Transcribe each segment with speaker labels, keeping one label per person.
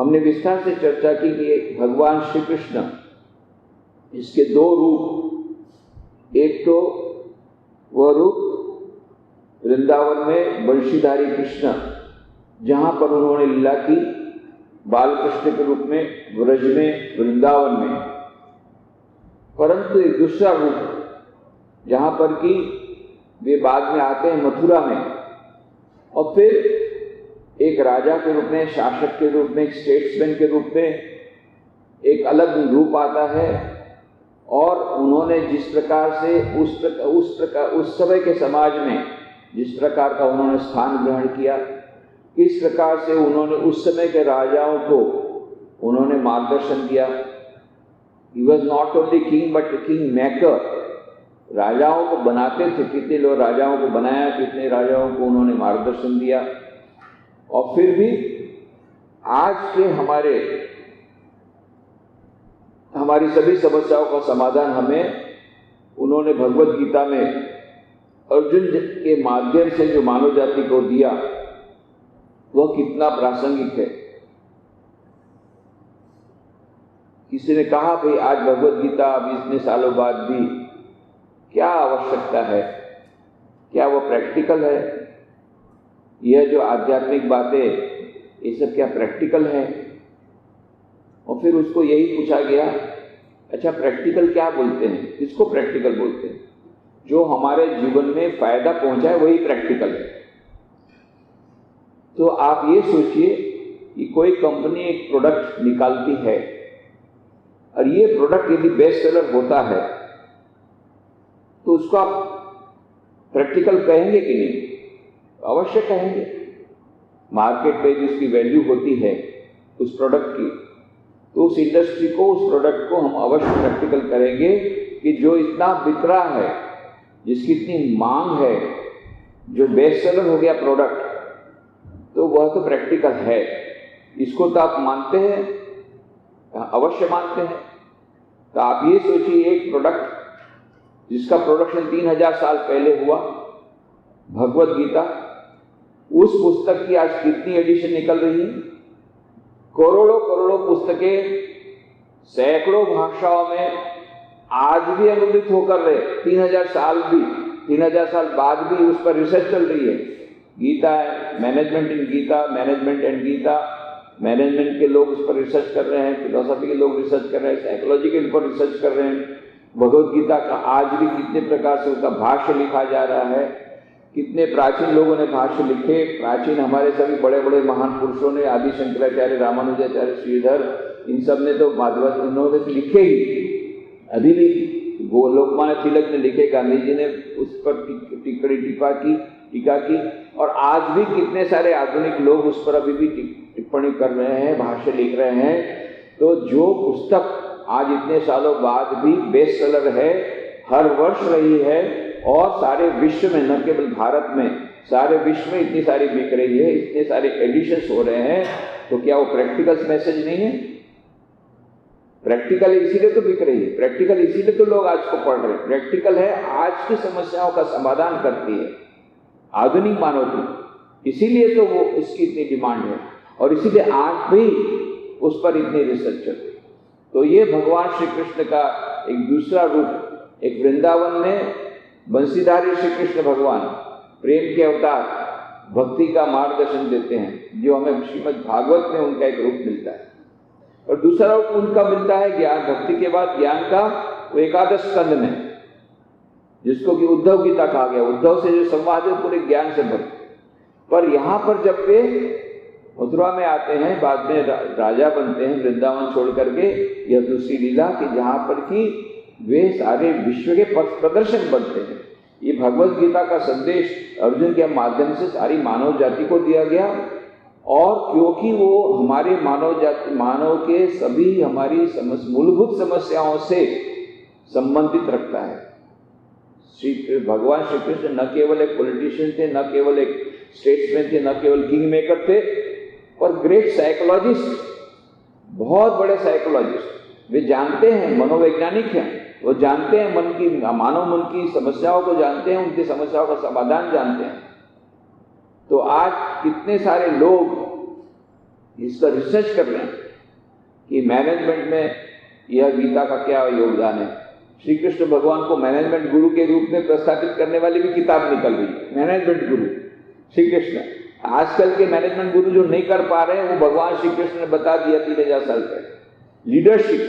Speaker 1: हमने विस्तार से चर्चा की कि भगवान श्री कृष्ण, इसके दो रूप, एक तो वह रूप वृंदावन में बंशीधारी कृष्ण, जहाँ पर उन्होंने लीला की बाल कृष्ण के रूप में ब्रज में, वृंदावन में। परंतु एक दूसरा रूप जहाँ पर कि वे बाद में आते हैं मथुरा में, और फिर एक राजा के रूप में, शासक के रूप में, एक स्टेट्समैन के रूप में एक अलग रूप आता है। और उन्होंने जिस प्रकार से उस समय के समाज में जिस प्रकार का उन्होंने स्थान ग्रहण किया, किस प्रकार से उन्होंने उस समय के राजाओं को उन्होंने मार्गदर्शन दिया। He was not only king but king maker, राजाओं को बनाते थे। कितने लोग राजाओं को बनाया, कितने राजाओं को उन्होंने मार्गदर्शन दिया। और फिर भी आज के हमारी सभी समस्याओं का समाधान हमें उन्होंने भगवत गीता में अर्जुन के माध्यम से जो मानव जाति को दिया, वह कितना प्रासंगिक है। किसी ने कहा भाई आज भगवत गीता अब इतने सालों बाद भी क्या आवश्यकता है, क्या वो प्रैक्टिकल है? यह जो आध्यात्मिक बातें, ये सब क्या प्रैक्टिकल है? और फिर उसको यही पूछा गया, अच्छा प्रैक्टिकल क्या बोलते हैं, किसको प्रैक्टिकल बोलते हैं? जो हमारे जीवन में फायदा पहुंचाए वही प्रैक्टिकल है। तो आप ये सोचिए कि कोई कंपनी एक प्रोडक्ट निकालती है और ये प्रोडक्ट यदि बेस्ट सेलर होता है तो उसको आप प्रैक्टिकल कहेंगे कि नहीं? अवश्य कहेंगे। मार्केट पे जिसकी वैल्यू होती है उस प्रोडक्ट की, तो उस इंडस्ट्री को, उस प्रोडक्ट को हम अवश्य प्रैक्टिकल करेंगे कि जो इतना बिक रहा है, जिसकी इतनी मांग है, जो बेस्ट सेलर हो गया प्रोडक्ट, तो वह तो प्रैक्टिकल है। इसको तो आप मानते हैं? अवश्य मानते हैं। तो आप ये सोचिए, एक प्रोडक्ट जिसका प्रोडक्शन 3000 साल पहले हुआ, भगवत गीता, उस पुस्तक की आज कितनी एडिशन निकल रही है? करोड़ों करोड़ों पुस्तकें सैकड़ों भाषाओं में आज भी अनुदित होकर रहे। 3000 साल भी, 3000 साल बाद भी उस पर रिसर्च चल रही है। गीता है, management in Gita, management and Gita, management के लोग उस पर रिसर्च कर रहे हैं, फिलोसफी के लोग रिसर्च कर रहे हैं, साइकोलॉजी के ऊपर रिसर्च कर रहे हैं। भगवत गीता का आज भी कितने प्रकार से उसका भाष्य लिखा जा रहा है, कितने प्राचीन लोगों ने भाष्य लिखे। प्राचीन हमारे सभी बड़े बड़े महान पुरुषों ने, आदि शंकराचार्य, रामानुजाचार्य, श्रीधर, इन सब ने तो भागवत उन्होंने तो लिखे ही। अभी भी वो लोकमान्य तिलक ने लिखे, गांधी जी ने उस पर टीका की, और आज भी कितने सारे आधुनिक लोग उस पर अभी भी टिप्पणी कर रहे हैं, भाष्य लिख रहे हैं। तो जो पुस्तक आज इतने सालों बाद भी बेस्ट सेलर है, हर वर्ष रही है, और सारे विश्व में, न केवल भारत में, सारे विश्व में इतनी सारी बिक रही है, इतने सारे एडिशंस हो रहे हैं, तो क्या वो प्रैक्टिकल मैसेज नहीं है? प्रैक्टिकल इसीलिए तो बिक रही है, प्रैक्टिकल इसीलिए तो लोग आज को पढ़ रहे हैं। प्रैक्टिकल है, आज की समस्याओं का समाधान करती है आधुनिक मानवता, इसीलिए तो वो इसकी इतनी डिमांड है, और इसीलिए आज भी उस पर इतनी रिसर्च चल रही है। तो ये भगवान श्री कृष्ण का एक दूसरा रूप, एक वृंदावन में बंशीधारी श्री कृष्ण भगवान प्रेम के अवतार, भक्ति का मार्गदर्शन देते हैं, जो हमें श्रीमद् भागवत में उनका एक रूप मिलता है। और दूसरा रूप उनका मिलता है ज्ञान, भक्ति के बाद ज्ञान का, वो 11 स्कंद में, जिसको कि उद्धव गीता कहा गया। उद्धव से जो संवाद है पूरे ज्ञान से भर। पर यहाँ पर जब वे मथुरा में आते हैं, बाद में राजा बनते हैं वृंदावन छोड़ करके, यह दूसरी लीला कि जहाँ पर कि वे सारे विश्व के पथ प्रदर्शन बनते हैं। ये भगवत गीता का संदेश अर्जुन के माध्यम से सारी मानव जाति को दिया गया, और क्योंकि वो हमारे मानव के सभी हमारी मूलभूत समस्याओं से संबंधित रखता है। भगवान श्री कृष्ण न केवल एक पॉलिटिशियन थे, न केवल एक स्टेट्समैन थे, न केवल किंग मेकर थे, पर ग्रेट साइकोलॉजिस्ट, बहुत बड़े साइकोलॉजिस्ट। वे जानते हैं, मनोवैज्ञानिक हैं, वो जानते हैं मानव मन की समस्याओं को जानते हैं, उनकी समस्याओं का समाधान जानते हैं। तो आज कितने सारे लोग इसका रिसर्च कर रहे हैं कि मैनेजमेंट में यह गीता का क्या योगदान है। श्री कृष्ण भगवान को मैनेजमेंट गुरु के रूप में प्रस्थापित करने वाली भी किताब निकल रही है, मैनेजमेंट गुरु श्री कृष्ण। आजकल के मैनेजमेंट गुरु जो नहीं कर पा रहे हैं वो भगवान श्री कृष्ण ने बता दिया 3000 साल पहले। लीडरशिप,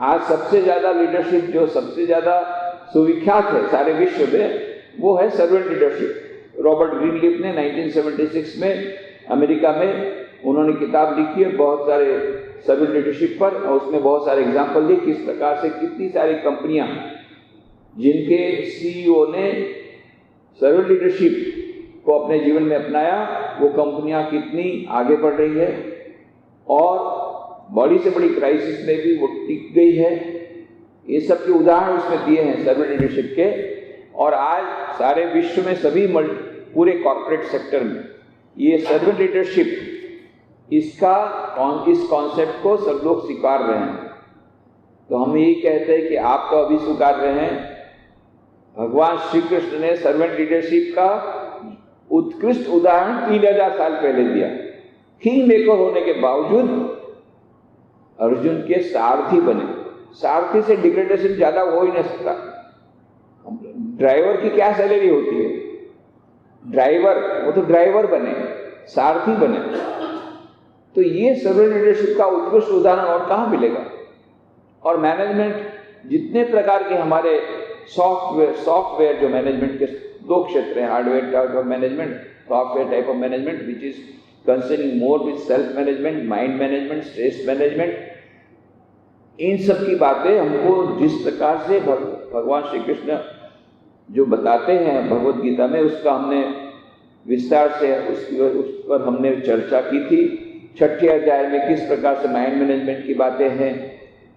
Speaker 1: आज सबसे ज्यादा लीडरशिप जो सबसे ज्यादा सुविख्यात है सारे विश्व में, वो है सर्वेंट लीडरशिप। रॉबर्ट ग्रीनलीफ ने 1976 में अमेरिका में उन्होंने किताब लिखी है बहुत सारे सर्वेंट लीडरशिप पर, और उसमें बहुत सारे एग्जाम्पल दिए किस प्रकार से कितनी सारी कंपनियां जिनके सीईओ ने सर्वेंट लीडरशिप को अपने जीवन में अपनाया, वो कंपनियां कितनी आगे बढ़ रही है और बड़ी से बड़ी क्राइसिस में भी वो टिक गई है। ये सब के उदाहरण उसमें दिए हैं सर्वेंट लीडरशिप के। और आज सारे विश्व में सभी पूरे कॉर्पोरेट सेक्टर में ये सर्वेंट लीडरशिप, इस कॉन्सेप्ट को सब लोग स्वीकार रहे हैं। तो हम यही कहते हैं कि आप तो अभी स्वीकार रहे हैं, भगवान श्री कृष्ण ने सर्वेंट लीडरशिप का उत्कृष्ट उदाहरण 3000 साल पहले दिया। किंग मेकर होने के बावजूद अर्जुन के सारथी बने। सारथी से डिग्रेडेशन ज्यादा हो ही नहीं सकता। ड्राइवर की क्या सैलरी होती है? ड्राइवर, वो तो ड्राइवर बने, सारथी बने। तो ये सर्वेंट लीडरशिप का उत्कृष्ट उदाहरण और कहाँ मिलेगा? और मैनेजमेंट जितने प्रकार के हमारे सॉफ्टवेयर जो मैनेजमेंट के दो क्षेत्र हैं, hardware type of management, software type of management which is concerning more with self management, mind management, stress management, इन सब की बातें हमको जिस प्रकार से भगवान श्री कृष्ण जो बताते हैं भगवत गीता में, उसका हमने विस्तार से उस पर हमने चर्चा की थी। 6ठे अध्याय में किस प्रकार से माइंड मैनेजमेंट की बातें हैं,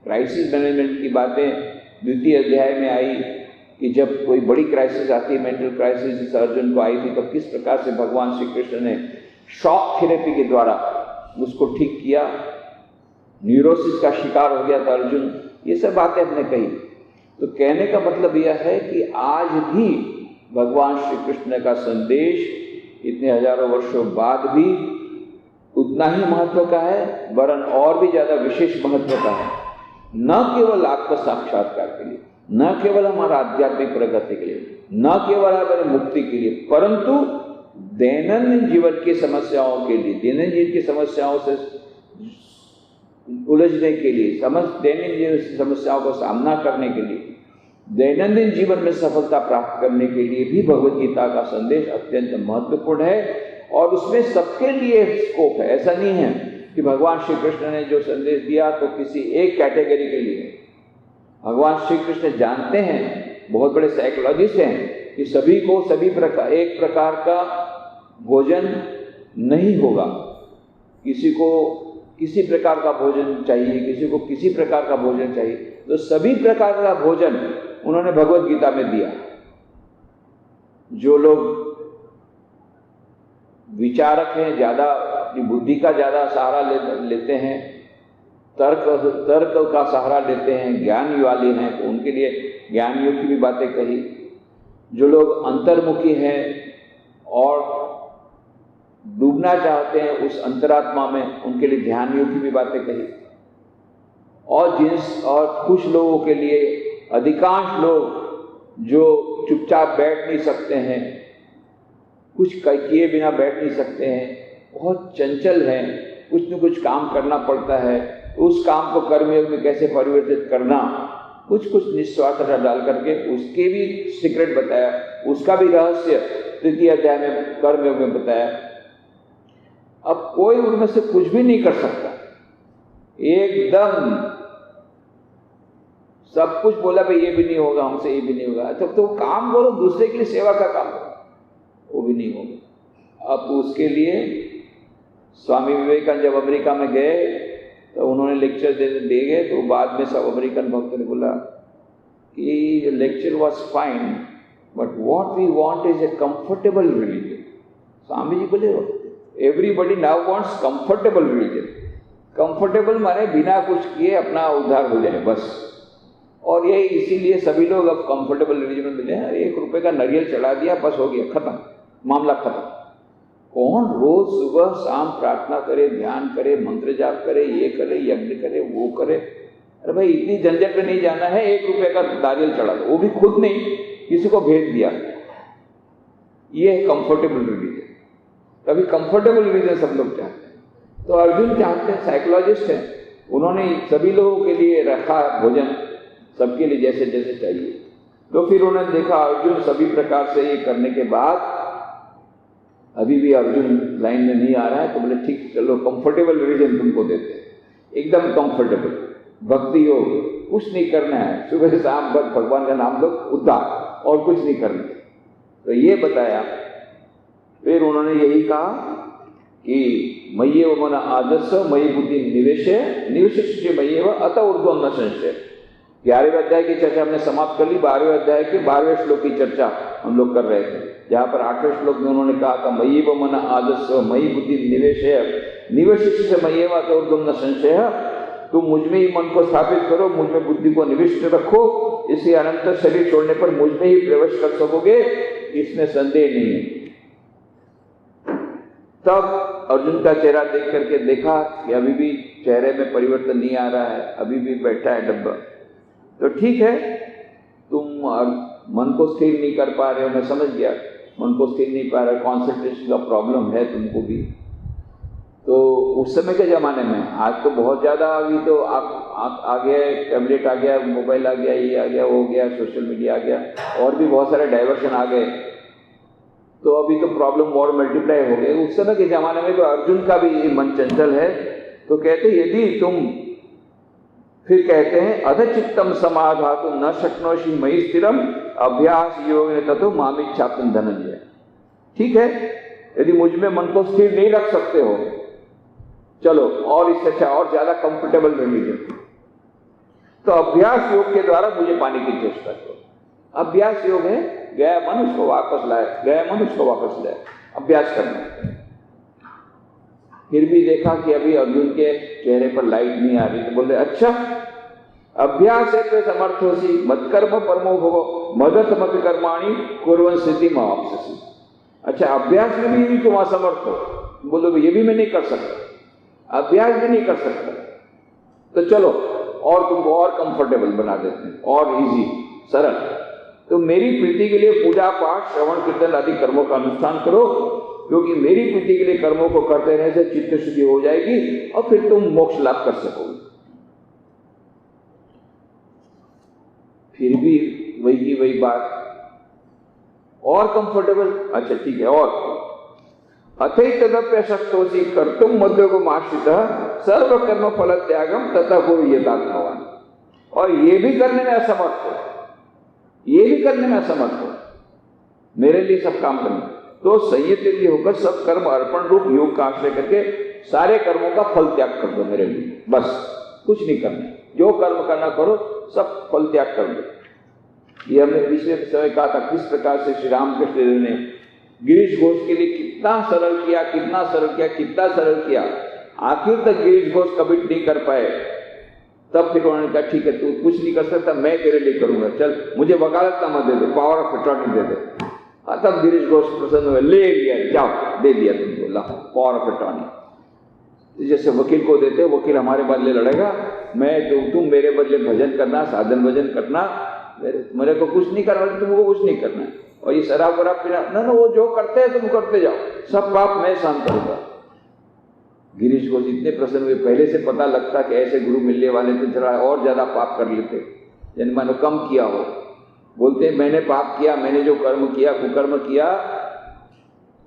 Speaker 1: क्राइसिस मैनेजमेंट की बातें 2य अध्याय में आई कि जब कोई बड़ी क्राइसिस आती है, मेंटल क्राइसिस जिस अर्जुन को आई थी, तो किस प्रकार से भगवान श्री कृष्ण ने शॉक थेरेपी के द्वारा उसको ठीक किया। न्यूरोसिस का शिकार हो गया था अर्जुन। ये सब बातें हमने कही। तो कहने का मतलब यह है कि आज भी भगवान श्री कृष्ण का संदेश इतने हजारों वर्षों बाद भी उतना ही महत्व का है, वरन और भी ज्यादा विशेष महत्व का है। न केवल आत्म साक्षात्कार के लिए, न केवल हमारा आध्यात्मिक प्रगति के लिए, न केवल हमारे मुक्ति के लिए, परंतु दैनंदिन जीवन की समस्याओं के लिए, दैनंदिन जीवन की समस्याओं से उलझने के लिए, दैनंदिन जीवन की समस्याओं का सामना करने के लिए, दैनंदिन जीवन में सफलता प्राप्त करने के लिए भी भगवत गीता का संदेश अत्यंत महत्वपूर्ण है। और उसमें सबके लिए स्कोप है। ऐसा नहीं है कि भगवान श्री कृष्ण ने जो संदेश दिया तो किसी एक कैटेगरी के लिए। भगवान श्री कृष्ण जानते हैं, बहुत बड़े साइकोलॉजिस्ट हैं, कि सभी को सभी प्रकार एक प्रकार का भोजन नहीं होगा। किसी को किसी प्रकार का भोजन चाहिए, किसी को किसी प्रकार का भोजन चाहिए। तो सभी प्रकार का भोजन उन्होंने भगवत गीता में दिया। जो लोग विचारक हैं, ज्यादा अपनी बुद्धि का ज्यादा सहारा लेते हैं, तर्क का सहारा लेते हैं, ज्ञान वाले हैं, तो उनके लिए ज्ञान योग की भी बातें कही। जो लोग अंतर्मुखी हैं और डूबना चाहते हैं उस अंतरात्मा में, उनके लिए ध्यान योग की भी बातें कही। और कुछ लोगों के लिए, अधिकांश लोग जो चुपचाप बैठ नहीं सकते हैं, कुछ किए बिना बैठ नहीं सकते हैं, बहुत चंचल हैं, कुछ न कुछ काम करना पड़ता है, उस काम को कर्मयोग में कैसे परिवर्तित करना, कुछ निस्वार्थता डाल करके उसके भी सीक्रेट बताया, उसका भी रहस्य 3 अध्याय में कर्मयोग में बताया। अब कोई उनमें से कुछ भी नहीं कर सकता, एकदम सब कुछ बोला भाई ये भी नहीं होगा हमसे, ये भी नहीं होगा। तो काम करो, दूसरे के लिए सेवा का काम करो, वो भी नहीं होगा। अब उसके लिए स्वामी विवेकानंद जब अमेरिका में गए तो उन्होंने लेक्चर दे गए, तो बाद में सब अमेरिकन भक्तों ने बोला कि lecture was fine but what we want is a comfortable religion. Swami ji बोले everybody now wants comfortable religion. Comfortable माने बिना कुछ किए अपना उद्धार हो जाए बस। और ये इसीलिए सभी लोग अब कंफर्टेबल रिलीजन में मिले हैं। 1 रुपये का नारियल चढ़ा दिया, बस हो गया, खत्म, मामला खत्म। कौन रोज सुबह शाम प्रार्थना करे, ध्यान करे, मंत्र जाप करे, ये करे, यज्ञ करे, वो करे? अरे भाई इतनी झंझट में नहीं जाना है, 1 रुपये का नारियल चढ़ा दो, वो भी खुद नहीं, किसी को भेज दिया। ये है कंफर्टेबल रिलीजन। कभी कंफर्टेबल रिलीजन सब लोग चाहते हैं। तो अर्जुन चाहते हैं, साइकोलॉजिस्ट हैं, उन्होंने सभी लोगों के लिए रखा भोजन, सबके लिए जैसे जैसे चाहिए। तो फिर उन्होंने देखा अर्जुन सभी प्रकार से ये करने के बाद अभी भी अर्जुन लाइन में नहीं आ रहा है, तो बोले ठीक, चलो कंफर्टेबल रिलीजन तुमको देते हैं, एकदम कंफर्टेबल भक्ति योग, कुछ नहीं करना है, सुबह शाम बस भगवान का नाम लो, उद्धार, और कुछ नहीं करना। तो ये बताया। फिर उन्होंने यही कहा कि मय्येव मन आदर्श मयि बुद्धि निवेश मय्येव अत ऊर्ध्वं न संशय। 11वें अध्याय की चर्चा हमने समाप्त कर ली। 12वें अध्याय के 12वें श्लोक की चर्चा हम लोग कर रहे थे, जहाँ पर 8वें श्लोक में उन्होंने कहा था मय्येव मन आदर्श मयि बुद्धि निवेश मय्येव अत ऊर्ध्वं न संशय। तुम मुझ में ही मन को स्थापित करो, मुझ में बुद्धि को निविष्ट रखो, इसे अनंत शरीर छोड़ने पर मुझ में ही प्रवेश कर सकोगे, इसमें संदेह नहीं है। तब अर्जुन का चेहरा देख करके देखा कि अभी भी चेहरे में परिवर्तन नहीं आ रहा है, अभी भी बैठा है डब्बा। तो ठीक है, तुम मन को स्थिर नहीं कर पा रहे हो, मैं समझ गया, मन को स्थिर नहीं पा रहा, कॉन्सेंट्रेशन का प्रॉब्लम है तुमको भी। तो उस समय के ज़माने में, आज तो बहुत ज़्यादा, अभी तो आ गया, टैबलेट आ गया, मोबाइल आ गया, ये आ गया, वो हो गया, सोशल मीडिया आ गया, और भी बहुत सारे डाइवर्शन आ गए, तो अभी तो प्रॉब्लम और मल्टीप्लाई हो गए। उस समय के ज़माने में तो अर्जुन का भी मन चंचल है। तो कहते यदि तुम, फिर कहते हैं अधचित्तम समाधातुं न शक्नोषि मयि स्थिरम अभ्यास योगेन ततो मामिच्छाप्तुं धनंजय। ठीक है, यदि मुझ में मन को स्थिर नहीं रख सकते हो, चलो और इससे अच्छा और ज्यादा कंफर्टेबल रिलीजन, तो अभ्यास योग के द्वारा मुझे पाने की चेष्टा करो। अभ्यास योग है, गया मन उसको वापस लाए, गया मन उसको वापस लाए, अभ्यास करना। फिर भी देखा कि अभी अर्जुन के चेहरे पर लाइट नहीं आ रही, तो बोले अच्छा अभ्यास है तो समर्थोसी मत्कर्म परमो भवो मदतमपि कर्माणि कुर्वन् सिद्धिं अवाप्स्यसि। अच्छा, अभ्यास में भी तुम असमर्थ हो, बोलो ये भी मैं नहीं कर सकता, अभ्यास भी नहीं कर सकता, तो चलो और तुमको और कंफर्टेबल बना देते हैं, और इजी, सरल। तो मेरी प्रीति के लिए पूजा पाठ श्रवण कीर्तन आदि कर्मों का अनुष्ठान करो, क्योंकि मेरी प्रीति के लिए कर्मों को करते रहने से चित्त शुद्धि हो जाएगी और फिर तुम मोक्ष लाभ कर सकोगे। फिर भी वही की वही बात, और कंफर्टेबल, अच्छा ठीक है, और अथैतदप्य शक्तोषि कर्तुम मद्योगम आश्रितः सर्व कर्म फल त्यागम तथा कुरु यथात्मवान्। और ये भी करने में असमर्थ हो, ये भी करने में असमर्थ हो, मेरे लिए सब काम करना, तो संयत होकर सब कर्म अर्पण रूप योग का आश्रय करके सारे कर्मों का फल त्याग कर दो मेरे लिए, बस कुछ नहीं करना, जो कर्म करना करो, सब फल त्याग कर दो। ये हमने पिछले समय कहा था किस प्रकार से श्री रामकृष्ण ने गिरीश घोष के लिए कितना सरल किया, कितना सरल किया, कितना सरल किया। आखिर तक गिरीश घोष कभी नहीं कर पाए, तब फिर उन्होंने कहा ठीक है तू कुछ नहीं कर सकता, मैं तेरे लिए करूंगा, चल मुझे वकालतनामा दे दे, पावर ऑफ अटॉर्नी दे दे। तब गिरीश घोष प्रसन्न हुए, ले लिया, जाओ दे दिया तुमको ला पावर ऑफ अटॉर्नी। जैसे वकील को देते, वकील हमारे बदले लड़ेगा, मैं तुम मेरे बदले भजन करना, साधन भजन करना, मेरे को कुछ नहीं करना, तुमको कुछ नहीं करना है। और ये शराब वराब पीना ना, वो जो करते हैं तुम करते जाओ, सब पाप मैं सहन करूंगा। गिरीश घोष इतने प्रसन्न हुए, पहले से पता लगता कि ऐसे गुरु मिलने वाले थे, जरा और ज्यादा पाप कर लेते, यानी मानो कम किया हो। बोलते हैं मैंने पाप किया, मैंने जो कर्म किया, कुकर्म किया,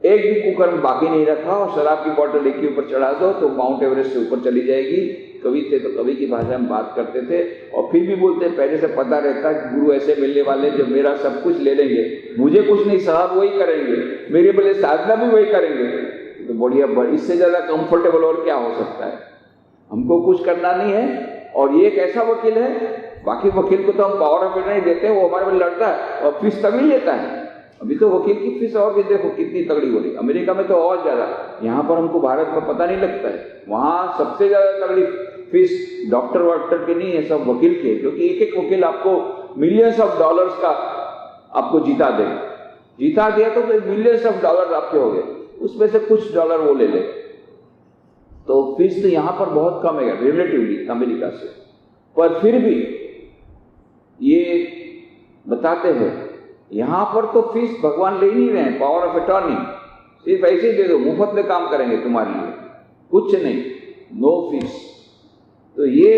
Speaker 1: एक भी कुकर्म बाकी नहीं रखा, और शराब की बोतल एक के ऊपर चढ़ा दो तो माउंट एवरेस्ट से ऊपर चली जाएगी। कवि थे तो कवि की भाषा में बात करते थे, और फिर भी बोलते हैं पहले से पता रहता कि गुरु ऐसे मिलने वाले जो मेरा सब कुछ ले लेंगे, मुझे कुछ नहीं, साहब वही करेंगे, मेरे बदले साधना भी वही करेंगे। तो बढ़िया, इससे ज्यादा कंफर्टेबल और क्या हो सकता है। हमको कुछ करना नहीं है, और ये एक ऐसा वकील है, बाकी वकील को तो हम पावर ऑफ अटॉर्नी देते हैं, वो हमारे में लड़ता है और फीस तभी लेता है। अभी तो वकील की फीस और भी देखो कितनी तगड़ी हो रही, अमेरिका में तो और ज्यादा, यहाँ पर हमको भारत में पता नहीं लगता है। वहाँ सबसे ज्यादा तगड़ी फीस डॉक्टर वॉक्टर की नहीं है, सब वकील की है, क्योंकि एक एक वकील आपको मिलियंस ऑफ डॉलर्स का आपको जीता दिया तो मिलियंस ऑफ डॉलर आपके हो गए। उसमें से कुछ डॉलर वो ले ले। तो फीस तो यहाँ पर बहुत कम है रिलेटिवली अमेरिका से, पर फिर भी ये बताते हैं यहाँ पर तो फीस भगवान ले नहीं रहे हैं, पावर ऑफ अटॉर्नी सिर्फ ऐसे ही दे दो, मुफ्त में काम करेंगे तुम्हारे लिए, कुछ नहीं, नो फीस। तो ये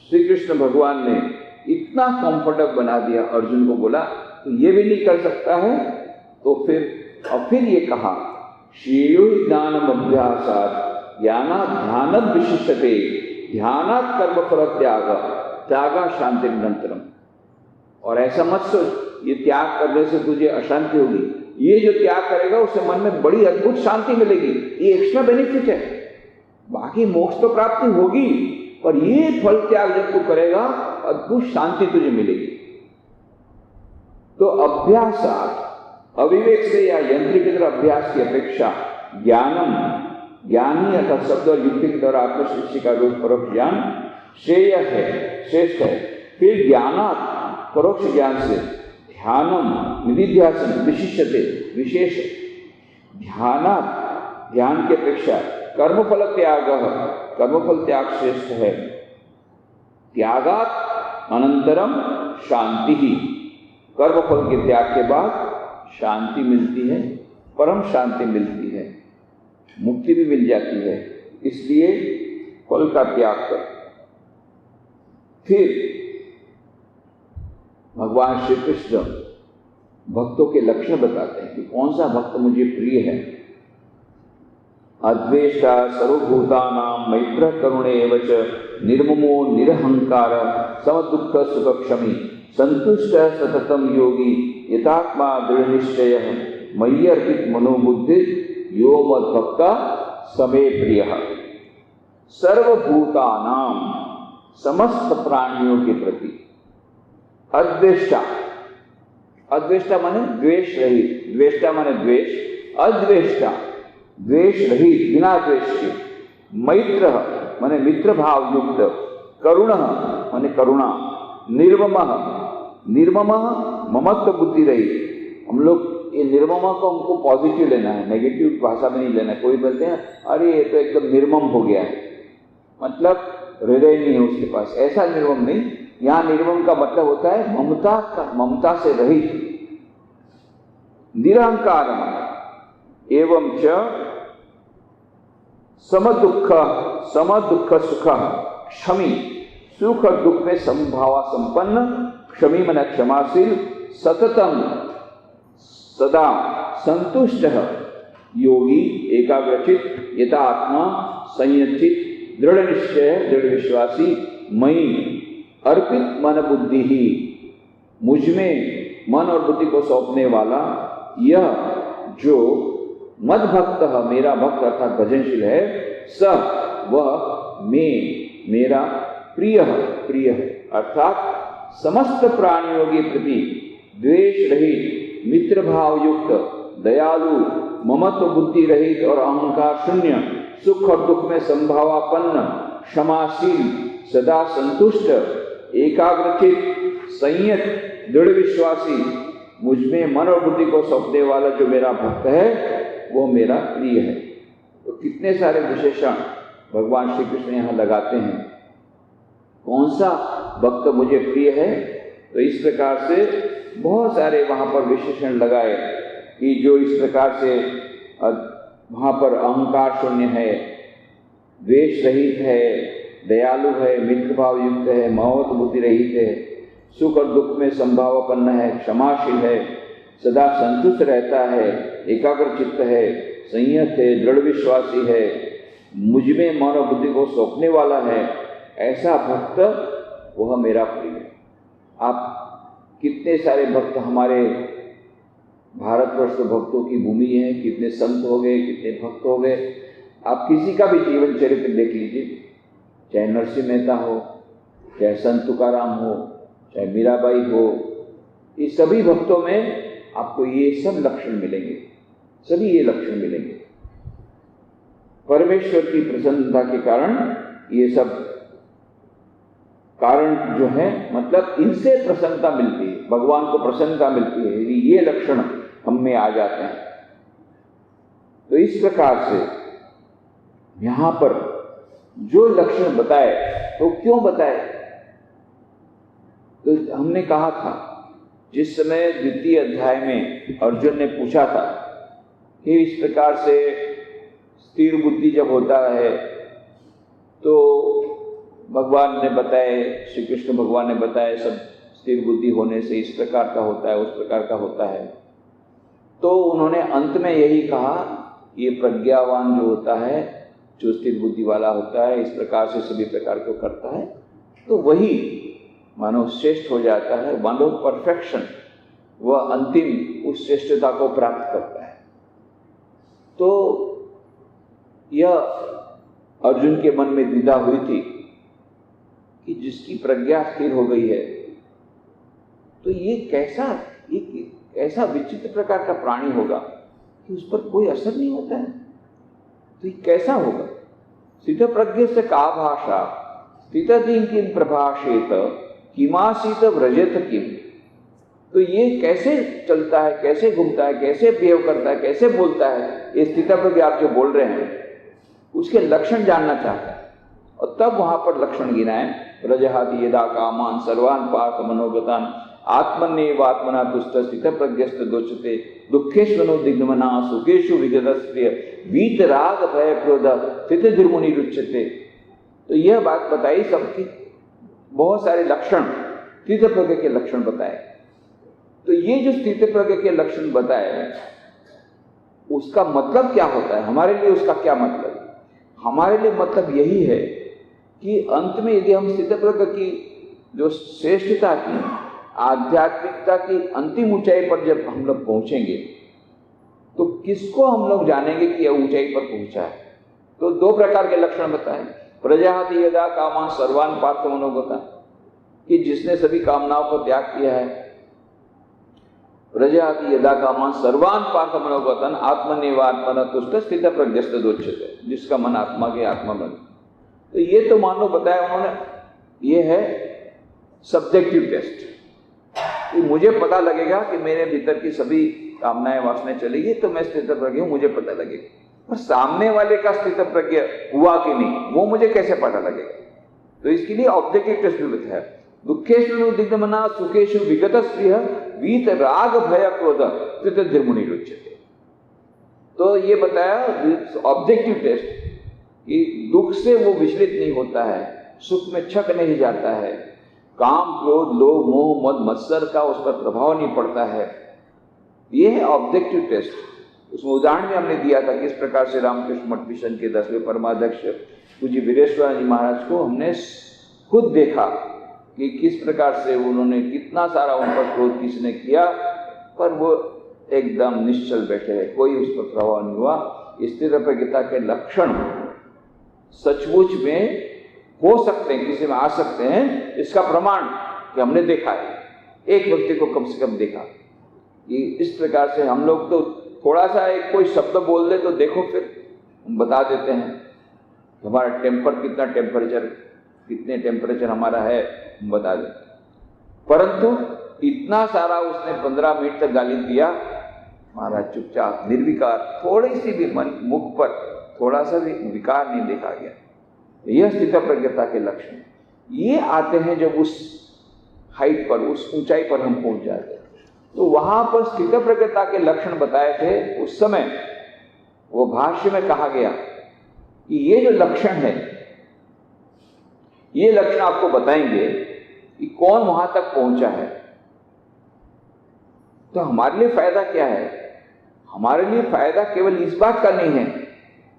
Speaker 1: श्री कृष्ण भगवान ने इतना कंफर्टेबल बना दिया, अर्जुन को बोला तो ये भी नहीं कर सकता है तो फिर ये कहा श्रेयो ज्ञानम अभ्यासात् ज्ञानात् ध्यानात् विशिष्यते ध्यानात् कर्मफल त्यागा शांति निरंतरम। और ऐसा मत सोच ये त्याग करने से तुझे अशांति होगी, ये जो त्याग करेगा उससे मन में बड़ी अद्भुत शांति मिलेगी, ये एक्स्ट्रा बेनिफिट है। बाकी मोक्ष तो प्राप्ति होगी, पर ये फल त्याग जब तू करेगा अद्भुत शांति तुझे मिलेगी। तो अभ्यासात् अविवेक से या यंत्र की तरह अभ्यास की अपेक्षा ज्ञानम ज्ञानी अर्थात शब्द और युक्ति के द्वारा आत्मसृष्टि का रूप परोक्ष ज्ञान श्रेय है, श्रेष्ठ है। फिर ज्ञानात् परोक्ष ज्ञान से ध्यानम निधिध्यासन विशिष्यते विशेष ध्यानात् ध्यान की अपेक्षा कर्मफल त्याग श्रेष्ठ है। त्यागात् अनंतरम शांति ही, कर्मफल के त्याग के बाद शांति मिलती है, परम शांति मिलती है, मुक्ति भी मिल जाती है। इसलिए फल का त्याग कर। फिर भगवान श्री कृष्ण भक्तों के लक्षण बताते हैं कि कौन सा भक्त मुझे प्रिय है। अद्वेष्टा सर्वभूतानां मैत्रः करुणे एव च निर्ममो निरहंकार समदुःख सुखक्षमी संतुष्टः सततं योगी यतात्मा दृढ़निश्चयः मय्यर्पित मनोबुद्धि यो मद्भक्ता समे प्रियः। सर्वभूतानां समस्त प्राणियों के प्रति अद्वेष्टा, अद्वेष्टा माने द्वेष रहित, द्वेष्टा माने द्वेष, अद्वेष्टा द्वेष रहित बिना द्वेष के, मैत्र माने मित्र भाव युक्त, करुण माने करुणा, निर्मम ममत्व बुद्धि रहित। हम लोग ये निर्मम को हमको पॉजिटिव लेना है, नेगेटिव भाषा में नहीं लेना है। कोई बोलते हैं अरे ये तो एकदम निर्मम हो गया है, मतलब हृदय नहीं है उसके पास, ऐसा निर्मम नहीं। यहाँ निर्मम का मतलब होता है ममता से रहित, निरहंकार एवं च समदुःख सुख क्षमी, सुख और दुख में समभावा संपन्न, क्षमी मन क्षमाशील, सततम सदा संतुष्ट योगी एकाग्रचित यथा आत्मा संयचित दृढ़ निश्चय दृढ़ विश्वासी मई अर्पित मन बुद्धि ही, मुझमें मन और बुद्धि को सौंपने वाला यह जो मद भक्त मेरा भक्त अर्थात भजनशील है, स वह में मेरा प्रिय है, अर्थात समस्त प्राणियों के प्रति द्वेष रहित, मित्र भाव युक्त, दयालु, ममत्व बुद्धि रहित और अहंकार शून्य, सुख और दुख में संभावापन्न, क्षमाशील, सदा संतुष्ट, एकाग्रचित, संयत, दृढ़ विश्वासी, मुझमें मन और बुद्धि को सौंपने वाला जो मेरा भक्त है वो मेरा प्रिय है। तो कितने सारे विशेषण भगवान श्री कृष्ण यहाँ लगाते हैं। कौन सा भक्त मुझे प्रिय है, तो इस प्रकार से बहुत सारे वहाँ पर विशेषण लगाए कि जो इस प्रकार से वहाँ पर अहंकार शून्य है, द्वेष रहित है, दयालु है, मित्र भाव युक्त है, ममत्व बुद्धि रहित है, सुख और दुख में संभावापन्न है, क्षमाशील है, सदा संतुष्ट रहता है, एकाग्र चित्त है, संयत है, दृढ़ विश्वासी है, मुझमें मन और बुद्धि को सौंपने वाला है, ऐसा भक्त वह मेरा प्रिय है। आप कितने सारे भक्त हमारे भारतवर्ष तो भक्तों की भूमि है, कितने संत हो गए, कितने भक्त हो गए। आप किसी का भी जीवन चरित्र देख लीजिए, चाहे नरसिंह मेहता हो, चाहे संत तुकाराम हो, चाहे मीराबाई हो, इस सभी भक्तों में आपको ये सब लक्षण मिलेंगे, सभी ये लक्षण मिलेंगे। परमेश्वर की प्रसन्नता के कारण ये सब कारण जो है, मतलब इनसे प्रसन्नता मिलती है, भगवान को प्रसन्नता मिलती है, ये लक्षण हम में आ जाते हैं। तो इस प्रकार से यहां पर जो लक्षण बताए तो क्यों बताए, तो हमने कहा था जिस समय द्वितीय अध्याय में अर्जुन ने पूछा था कि इस प्रकार से स्थिर बुद्धि जब होता है तो भगवान ने बताए, श्री कृष्ण भगवान ने बताया सब स्थिर बुद्धि होने से इस प्रकार का होता है, उस प्रकार का होता है। तो उन्होंने अंत में यही कहा, ये प्रज्ञावान जो होता है, जो स्थिर बुद्धि वाला होता है, इस प्रकार से सभी प्रकार को करता है, तो वही मानो श्रेष्ठ हो जाता है, मानो परफेक्शन, वह अंतिम उस श्रेष्ठता को प्राप्त करता है। तो यह अर्जुन के मन में द्विधा हुई थी कि जिसकी प्रज्ञा स्थिर हो गई है तो ये कैसा विचित्र प्रकार का प्राणी होगा कि उस पर कोई असर नहीं होता है, तो ये कैसा होगा। स्थित प्रज्ञ से का भाषा स्थित किम प्रभाषेत किमासीत व्रजेत किम। तो ये कैसे चलता है, कैसे घूमता है, कैसे बिहेव करता है, कैसे बोलता है, ये स्थित प्रज्ञ आप जो बोल रहे हैं उसके लक्षण जानना चाहता है। और तब वहां पर लक्षण गिनाए, व्रजहाति यदा कामान सर्वान् पार्थ मनोगतान् आत्मन्येव आत्मना तुष्ट स्थित प्रज्ञस्त दोचते दुखेष्वनो दिग्मना सुखेषु विगतस्त्रिय वीतराग भय क्रोध स्थित दुर्मुनि रुच्यते। तो यह बात बताई सबकी, बहुत सारे लक्षण स्थित प्रज्ञ के लक्षण बताए। तो ये जो स्थित प्रज्ञ के लक्षण बताए उसका मतलब क्या होता है हमारे लिए, उसका क्या मतलब? हमारे लिए मतलब यही है कि अंत में यदि हम स्थित प्रज्ञ की जो श्रेष्ठता की, आध्यात्मिकता की अंतिम ऊंचाई पर जब हम लोग पहुंचेंगे तो किसको हम लोग जानेंगे कि यह ऊंचाई पर पहुंचा है। तो दो प्रकार के लक्षण बताए, प्रजाहाति यदा कामान सर्वान् पार्थ मनोगता, कि जिसने सभी कामनाओं को त्याग किया है, प्रजाहाति यदा कामान सर्वान् पार्थ मनोगतन आत्मन्येव आत्मना तुष्ट स्थित प्रज्ञस्त दोच्यते, जिसका मन आत्मा के आत्मा बन। तो ये तो मान लो बताया उन्होंने, ये है सब्जेक्टिव टेस्ट कि मुझे पता लगेगा कि मेरे भीतर की सभी कामनाएं वासनाएं चलेगी तो मैं स्थित प्रज्ञ हूं, मुझे पता लगेगा। पर सामने वाले का स्थित प्रज्ञ हुआ कि नहीं वो मुझे कैसे पता लगेगा? तो इसके लिए ऑब्जेक्टिव टेस्ट भी है। दुखेषु दिग्धमना सुखेषु विगतस्त्रिय वीत राग भय क्रोध स्थित दुर्मुनि रुच्यते। तो ये बताया ऑब्जेक्टिव टेस्ट कि दुख से वो विचलित नहीं होता है, सुख में छक नहीं जाता है, काम क्रोध लोभ मोह मद मत्सर का उस पर प्रभाव नहीं पड़ता है। ये है ऑब्जेक्टिव टेस्ट। उसमें उदाहरण भी हमने दिया था किस प्रकार से रामकृष्ण मठ मिशन के 10वें परमाध्यक्ष पूज्य वीरेश्वर जी महाराज को हमने खुद देखा कि किस प्रकार से उन्होंने कितना सारा उन पर क्रोध किसने किया, पर वो एकदम निश्चल बैठे रहे, कोई उस पर प्रभाव नहीं हुआ। स्थिर प्रज्ञता के लक्षण सचमुच में हो सकते हैं, किसी में आ सकते हैं, इसका प्रमाण कि हमने देखा है, एक व्यक्ति को कम से कम देखा कि इस प्रकार से हम लोग तो थोड़ा सा एक कोई शब्द बोल दे तो देखो फिर हम बता देते हैं हमारा टेम्पर कितना, कितने टेम्परेचर हमारा है हम बता देते हैं। परंतु इतना सारा उसने 15 मिनट तक गाली दिया, महाराज चुपचाप निर्विकार, थोड़ी सी भी मन मुख पर थोड़ा सा भी विकार नहीं देखा गया। यह स्थित प्रज्ञता के लक्षण ये आते हैं जब उस हाइट पर, उस ऊंचाई पर हम पहुंच जाते हैं। तो वहां पर स्थित प्रज्ञता के लक्षण बताए थे। उस समय वो भाष्य में कहा गया कि ये जो लक्षण है, ये लक्षण आपको बताएंगे कि कौन वहां तक पहुंचा है। तो हमारे लिए फायदा क्या है? हमारे लिए फायदा केवल इस बात का नहीं है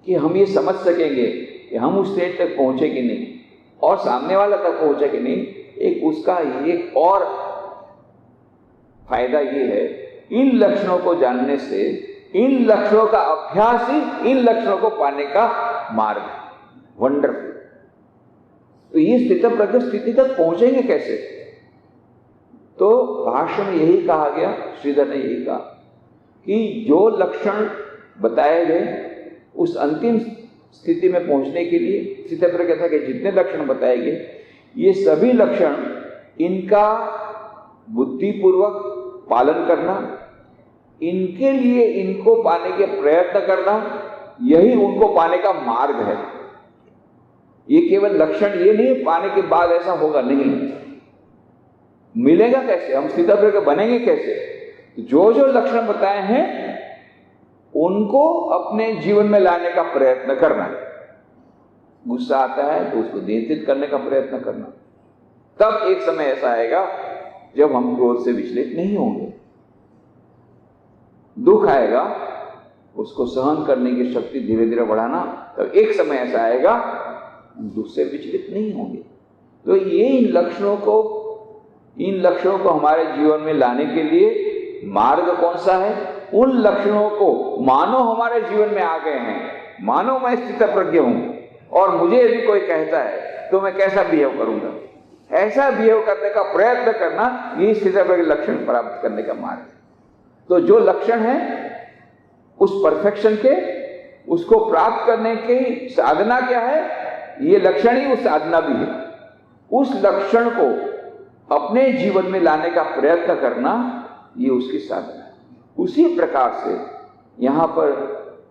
Speaker 1: कि हम ये समझ सकेंगे कि हम उस स्टेज तक पहुंचे कि नहीं और सामने वाला तक पहुंचे कि नहीं। एक उसका एक और फायदा ये है, इन लक्षणों को जानने से, इन लक्षणों का अभ्यास ही इन लक्षणों को पाने का मार्ग है। वंडरफुल। तो ये स्थित प्रज्ञ स्थिति तक पहुंचेंगे कैसे? तो भाष्य में यही कहा गया, श्रीधर ने यही कहा कि जो लक्षण बताए गए उस अंतिम स्थिति में पहुंचने के लिए स्थित प्रज्ञता के जितने लक्षण बताए गए, ये सभी लक्षण इनका बुद्धिपूर्वक पालन करना, इनके लिए इनको पाने के प्रयत्न करना, यही उनको पाने का मार्ग है। ये केवल लक्षण ये नहीं पाने के बाद ऐसा होगा, नहीं। मिलेगा कैसे, हम स्थितप्रज्ञ बनेंगे कैसे? जो जो लक्षण बताए हैं उनको अपने जीवन में लाने का प्रयत्न करना। गुस्सा आता है तो उसको नियंत्रित करने का प्रयत्न करना। तब एक समय ऐसा आएगा जब हम क्रोध से विचलित नहीं होंगे। दुख आएगा, उसको सहन करने की शक्ति धीरे धीरे बढ़ाना, तब एक समय ऐसा आएगा दुख से विचलित नहीं होंगे। तो ये इन लक्षणों को हमारे जीवन में लाने के लिए मार्ग कौन सा है? उन लक्षणों को मानो हमारे जीवन में आ गए हैं, मानो मैं स्थितप्रज्ञ हूं और मुझे यदि कोई कहता है तो मैं कैसा बिहेव करूंगा, ऐसा बिहेव करने का प्रयत्न करना, ये स्थितप्रज्ञ लक्षण प्राप्त करने का मार्ग है। तो जो लक्षण है उस परफेक्शन के, उसको प्राप्त करने की साधना क्या है? ये लक्षण ही उस साधना भी है। उस लक्षण को अपने जीवन में लाने का प्रयत्न करना, ये उसकी साधना है। उसी प्रकार से यहाँ पर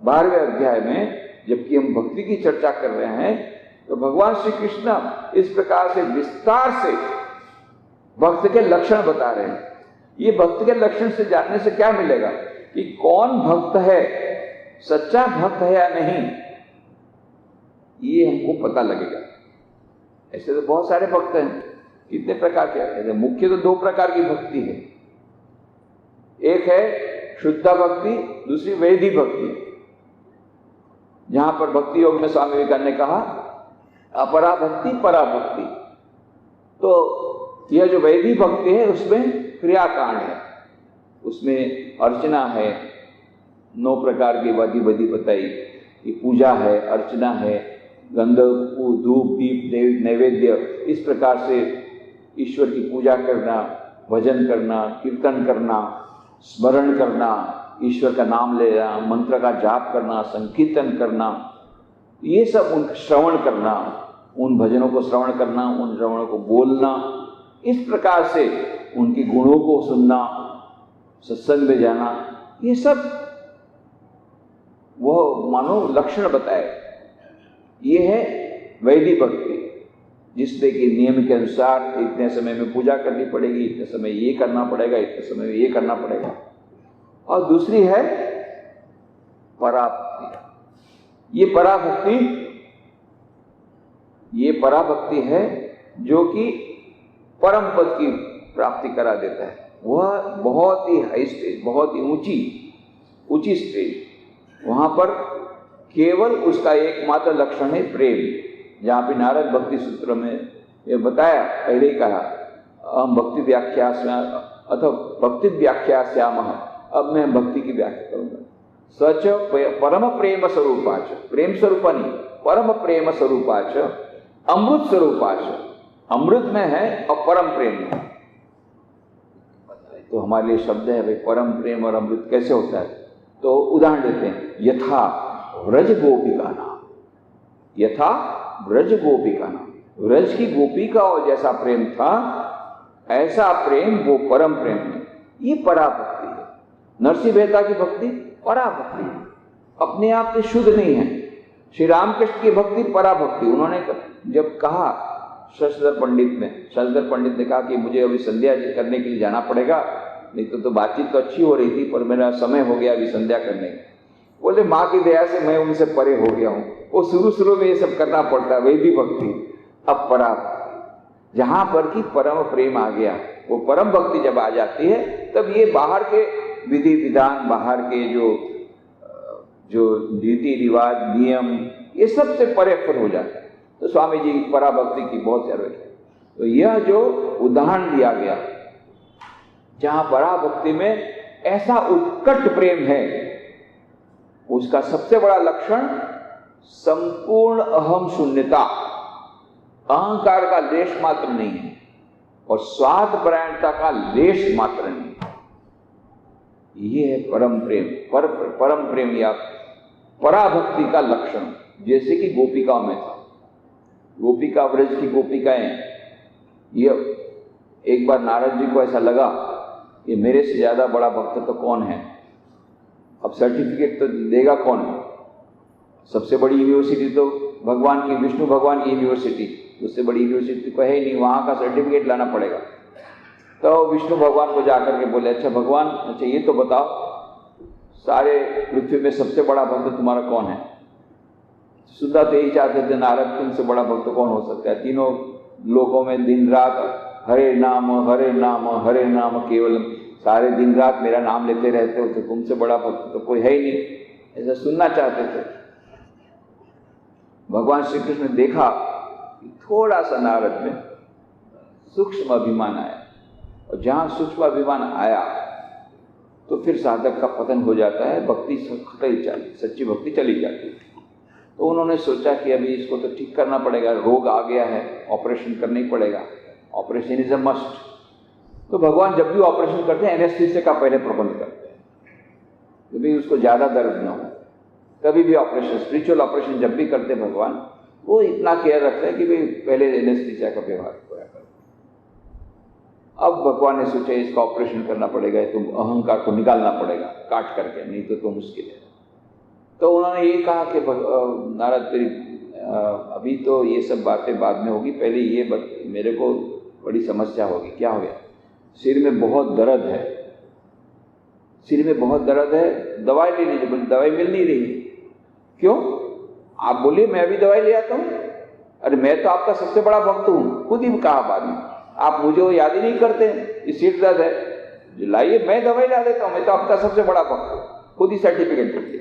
Speaker 1: 12वें अध्याय में जबकि हम भक्ति की चर्चा कर रहे हैं तो भगवान श्री कृष्ण इस प्रकार से विस्तार से भक्त के लक्षण बता रहे हैं। ये भक्त के लक्षण से जानने से क्या मिलेगा कि कौन भक्त है, सच्चा भक्त है या नहीं, ये हमको पता लगेगा। ऐसे तो बहुत सारे भक्त हैं, कितने प्रकार के? मुख्य तो 2 प्रकार की भक्ति है। एक है शुद्ध भक्ति, दूसरी वैधि भक्ति। जहां पर भक्ति योग में स्वामी विवेकानंद ने कहा अपरा भक्ति परा भक्ति। तो यह जो वैधि भक्ति है उसमें क्रियाकांड है, उसमें अर्चना है, 9 प्रकार की विधि बताई कि पूजा है, अर्चना है, गंध धूप दीप नैवेद्य, इस प्रकार से ईश्वर की पूजा करना, भजन करना, कीर्तन करना, स्मरण करना, ईश्वर का नाम लेना, मंत्र का जाप करना, संकीर्तन करना, ये सब उन श्रवण करना, उन भजनों को श्रवण करना, उन श्रवणों को बोलना, इस प्रकार से उनके गुणों को सुनना, सत्संग में जाना, ये सब वो मानो लक्षण बताए। ये है वैदिक भक्ति, जिसमें कि नियम के अनुसार इतने समय में पूजा करनी पड़ेगी, इतने समय ये करना पड़ेगा, इतने समय में ये करना पड़ेगा। और दूसरी है पराभक्ति। ये पराभक्ति है जो कि परम पद की प्राप्ति करा देता है। वह बहुत ही हाई स्टेज, बहुत ही ऊंची स्टेज। वहां पर केवल उसका एकमात्र लक्षण है प्रेम। जहाँ पे नारद भक्ति सूत्र में ये बताया, पहले ही कहा हम भक्ति व्याख्या अथवा भक्ति व्याख्यास्याम, अब मैं भक्ति की व्याख्या करूंगा। सच परम प्रेम स्वरूपाच, प्रेम स्वरूप नहीं, परम प्रेम स्वरूपाच, अमृत स्वरूपाच, अमृत में है और परम प्रेम में। तो हमारे लिए शब्द है भाई परम प्रेम और अमृत कैसे होता है? तो उदाहरण देते हैं, यथा व्रज गोपिका नाम, यथा व्रज गोपिका नाम, व्रज की गोपिकाओं जैसा प्रेम था, ऐसा प्रेम वो परम प्रेम है। ये पराभक्ति है। नरसिंह मेहता की भक्ति पराभक्ति है, अपने आप से शुद्ध नहीं है। श्री रामकृष्ण की भक्ति पराभक्ति। उन्होंने जब कहा शशधर पंडित ने कहा कि मुझे अभी संध्या करने के लिए जाना पड़ेगा, नहीं तो बातचीत तो अच्छी हो रही थी पर मेरा समय हो गया अभी संध्या करने का। बोले माँ की दया से मैं उनसे परे हो गया हूँ। वो शुरू में ये सब करना पड़ता है, वैदिक भक्ति। अब पराभक्ति, जहाँ पर कि परम प्रेम आ गया, वो परम भक्ति जब आ जाती है तब ये बाहर के विधि विधान, बाहर के जो रीति रिवाज नियम, ये सब से परे हो जाता है। तो स्वामी जी पराभक्ति की बहुत जरूरत है। तो यह जो उदाहरण दिया गया जहाँ पराभक्ति में ऐसा उत्कट प्रेम है, उसका सबसे बड़ा लक्षण संपूर्ण अहम शून्यता, अहंकार का लेश मात्र नहीं है और स्वार्थ परायणता का लेश मात्र नहीं है। ये है परम प्रेम, परम प्रेम या पराभक्ति का लक्षण। जैसे कि गोपिकाओं में था, गोपिका व्रज की गोपिकाएं, ये एक बार नारद जी को ऐसा लगा कि मेरे से ज्यादा बड़ा भक्त तो कौन है, अब सर्टिफिकेट तो देगा कौन? सबसे बड़ी यूनिवर्सिटी तो भगवान की, विष्णु भगवान की यूनिवर्सिटी, उससे बड़ी यूनिवर्सिटी तो है ही नहीं, वहाँ का सर्टिफिकेट लाना पड़ेगा। तो विष्णु भगवान को जाकर के बोले, अच्छा भगवान, अच्छा ये तो बताओ सारे पृथ्वी में सबसे बड़ा भक्त तुम्हारा कौन है? सुनना तो यही चाहते थे नारद, तुमसे बड़ा भक्त कौन हो सकता है? तीनों लोकों में दिन रात हरे नाम हरे नाम हरे नाम केवलम, सारे दिन रात मेरा नाम लेते रहते हो, तो तुमसे बड़ा भक्त तो कोई है ही नहीं, ऐसा सुनना चाहते थे। भगवान श्री कृष्ण ने देखा कि थोड़ा सा नारद में सूक्ष्म अभिमान आया, और जहाँ सूक्ष्म अभिमान आया तो फिर साधक का पतन हो जाता है, भक्ति सच्ची भक्ति चली जाती है। तो उन्होंने सोचा कि अभी इसको तो ठीक करना पड़ेगा, रोग आ गया है, ऑपरेशन करना ही पड़ेगा, ऑपरेशन इज अ मस्ट। तो भगवान जब भी ऑपरेशन करते हैं एनेस्थीसिया का पहले प्रबंध करते हैं, तो भी उसको ज़्यादा दर्द न हो। कभी भी ऑपरेशन, स्पिरिचुअल ऑपरेशन जब भी करते हैं भगवान, वो इतना केयर रखते हैं कि भाई पहले एनेस्थीसिया का व्यवहार होया करो। अब भगवान ने सोचा इसका ऑपरेशन करना पड़ेगा, तुम अहंकार को निकालना पड़ेगा काट करके, नहीं तो मुश्किल है। तो उन्होंने ये कहा कि नारद तेरी अभी तो ये सब बातें बाद में होगी, पहले ये मेरे को बड़ी समस्या होगी। क्या हो गया? सिर में बहुत दर्द है, सिर में बहुत दर्द है, दवाई ले लीजिए। बोले दवाई मिल नहीं रही। क्यों? आप बोलिए मैं अभी दवाई ले आता हूँ। अरे मैं तो आपका सबसे बड़ा भक्त हूँ, खुद ही कहा बाद में, आप मुझे वो याद ही नहीं करते, ये सिर दर्द है, लाइए मैं दवाई ला देता हूँ, मैं तो आपका सबसे बड़ा भक्त हूँ, खुद ही सर्टिफिकेट दे दिया।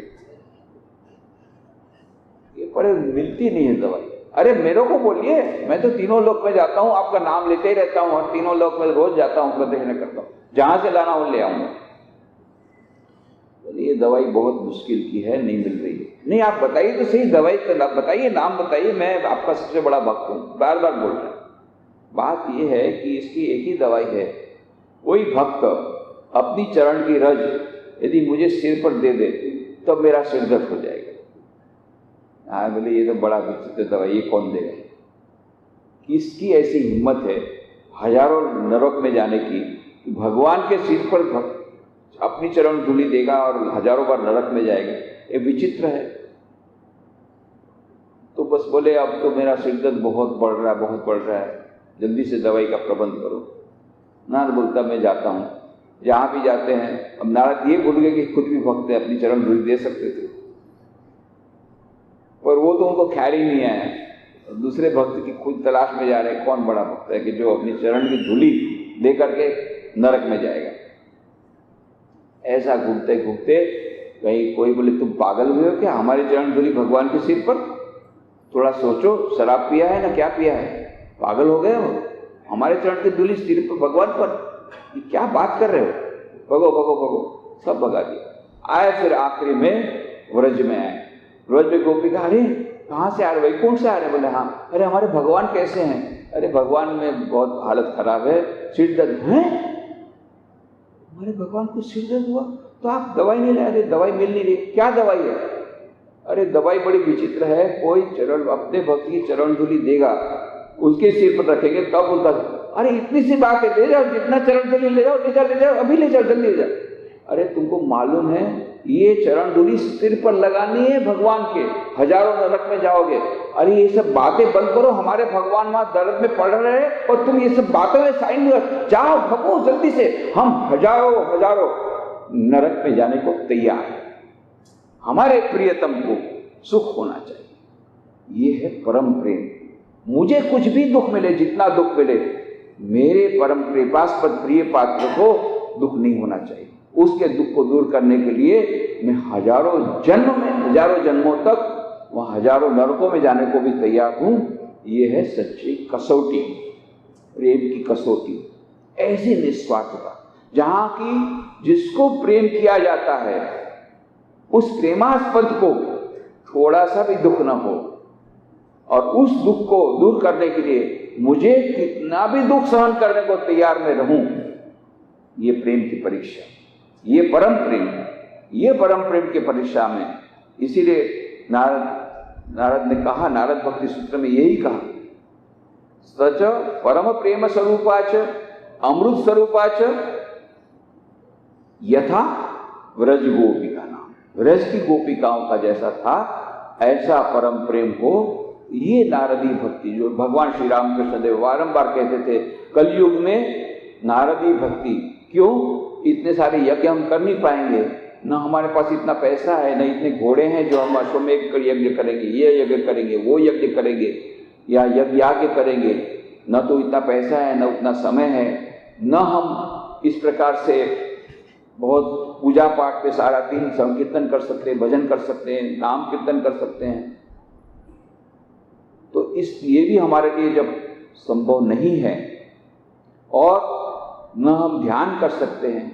Speaker 1: पर मिलती नहीं है दवाई। अरे मेरे को बोलिए, मैं तो तीनों लोक में जाता हूँ, आपका नाम लेते ही रहता हूँ, और तीनों लोक में रोज जाता हूँ, प्रदक्षिणा करता हूँ, जहां से लाना हो ले आऊंगा। ये दवाई बहुत मुश्किल की है, नहीं मिल रही है। नहीं आप बताइए तो सही, दवाई तो बताइए, नाम बताइए, मैं आपका सबसे बड़ा भक्त हूँ, बार बार बोल रहे हैं। बात यह है कि इसकी एक ही दवाई है, कोई भक्त अपनी चरण की रज यदि मुझे सिर पर दे दे तो मेरा सिर दर्द हो जाएगा। हाँ बोले ये तो बड़ा विचित्र दवाई, ये कौन देगा? किसकी ऐसी हिम्मत है हजारों नरक में जाने की कि भगवान के सिर पर अपनी चरण धूलि देगा और हजारों बार नरक में जाएगा? ये विचित्र है। तो बस बोले अब तो मेरा सिर दर्द बहुत बढ़ रहा है, बहुत बढ़ रहा है, जल्दी से दवाई का प्रबंध करो। नारद बोलता मैं जाता हूँ। जहाँ भी जाते हैं, अब नारद ये भूल गए कि खुद भी भक्त है, अपनी चरण धूलि दे सकते थे, पर वो तो उनको ख्याल ही नहीं आया। दूसरे भक्त की खुद तलाश में जा रहे हैं, कौन बड़ा भक्त है कि जो अपनी चरण की धूलि दे करके नरक में जाएगा। ऐसा घूमते घूमते कहीं कोई बोले तुम पागल हुए हो क्या, हमारी चरण धूलि भगवान के सिर पर? थोड़ा सोचो, शराब पिया है ना क्या पिया है, पागल हो गए हो? हमारे चरण की धूलि सिर पर भगवान पर, ये क्या बात कर रहे हो? भगो भगो भगो, सब भगा दिया। आए फिर आखिरी में व्रज में आए। व्रज में गोपी कहा अरे कहाँ से आ रहे, वैकुंठ से आ रहे? बोले हाँ। अरे हमारे भगवान कैसे हैं? अरे भगवान में बहुत हालत खराब है, सिर दर्द है। हमारे भगवान को सिर दर्द हुआ तो आप दवाई नहीं ले रहे? दवाई मिल नहीं रही, क्या दवाई है? अरे दवाई बड़ी विचित्र है, कोई चरण अपने भक्त की चरण धूलि देगा, उसके सिर पर रखेंगे तब उनका। अरे इतनी सी बात है, ले जाओ, जितना चरण धूलि ले जाओ, ले जाओ, ले जाओ, अभी ले जाओ, जल्दी ले जाओ। अरे तुमको मालूम है ये चरण धूलि सिर पर लगानी है भगवान के, हजारों नरक में जाओगे। अरे ये सब बातें बंद करो, हमारे भगवान वहां दर्द में पड़ रहे हैं और तुम ये सब बातों में साइन जाओ, भगो जल्दी से, हम हजारों हजारों नरक में जाने को तैयार है। हमारे प्रियतम को सुख होना चाहिए, ये है परम प्रेम। मुझे कुछ भी दुख मिले, जितना दुख मिले, मेरे परम कृपास्पद प्रिय पात्र को दुख नहीं होना चाहिए। उसके दुख को दूर करने के लिए मैं हजारों जन्म में, हजारों जन्मों तक वह हजारों नरकों में जाने को भी तैयार हूं। ये है सच्ची कसौटी, प्रेम की कसौटी। ऐसी निस्वार्थता जहां की जिसको प्रेम किया जाता है उस प्रेमास्पद को थोड़ा सा भी दुख न हो, और उस दुख को दूर करने के लिए मुझे कितना भी दुख सहन करने को तैयार मैं रहूं। ये प्रेम की परीक्षा, ये परम प्रेम, ये परम प्रेम की परीक्षा में। इसीलिए नारद ने कहा, नारद भक्ति सूत्र में यही कहा, सच परम प्रेम स्वरूपाच अमृत स्वरूपाच यथा व्रज गोपी का नाम। ब्रज की गोपिकाओं का जैसा था, ऐसा परम प्रेम हो। ये नारदी भक्ति जो भगवान श्री रामकृष्ण देव बारंबार कहते थे, कलयुग में नारदी भक्ति। क्यों? इतने सारे यज्ञ हम कर नहीं पाएंगे, न हमारे पास इतना पैसा है, न इतने घोड़े हैं जो हम अश्वमेध यज्ञ करेंगे, ये यज्ञ करेंगे, वो यज्ञ करेंगे, या यज्ञ करेंगे। न तो इतना पैसा है, न उतना समय है, न हम इस प्रकार से बहुत पूजा पाठ पे सारा दिन संकीर्तन कर सकते हैं, भजन कर सकते हैं, नाम कीर्तन कर सकते हैं। तो ये भी हमारे लिए जब संभव नहीं है, और न हम ध्यान कर सकते हैं,